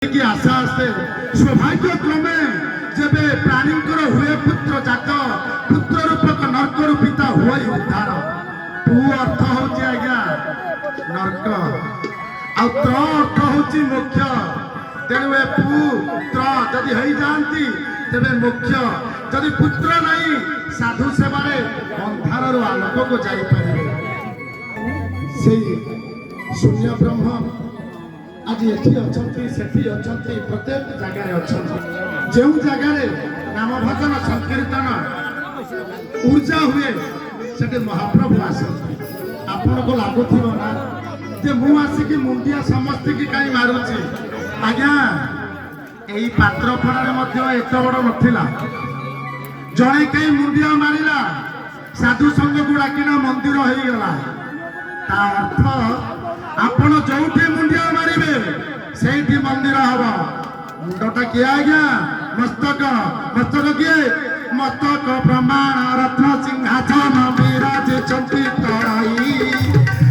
कि आशा आसे सौभाग्य क्रमे जेबे प्राणीकर हुए पुत्र जात पुत्र रूपक नर्क रूपिता हुए उद्धार पु अर्थ होची आज्ञा नर्क आ त्र अर्थ होची मोक्ष तेणु ए पुत्र जदि हई जाती तेबे मोक्ष जदि पुत्र नहीं साधु सेवारे अंधार आलोक को जाई पारे से शून्य ब्रह्म आज एठी अछंती सेठी अछंती प्रत्येक जगह अछंती जो जगह नाम भजन संकीर्तन ऊर्जा हुए सेठी महाप्रभु आसती आपन को लागुथिबो ना जे मु आसिकी मुंडिया समस्त की काई मारुची आज्ञा एई पात्र फड़ारे मध्य एत बड़ नथिला जणे कई मुंडिया मारिला साधु संघ को डाकिना मंदिर होई गला ता अर्थ आपण जोठी मुंडिया मारिबे सेठी मंदिर हबो मुंडटा किए आज्ञा मस्तक मस्तक किए मस्तक प्रमाण रत्न सिंहासन विराजे चंती तराई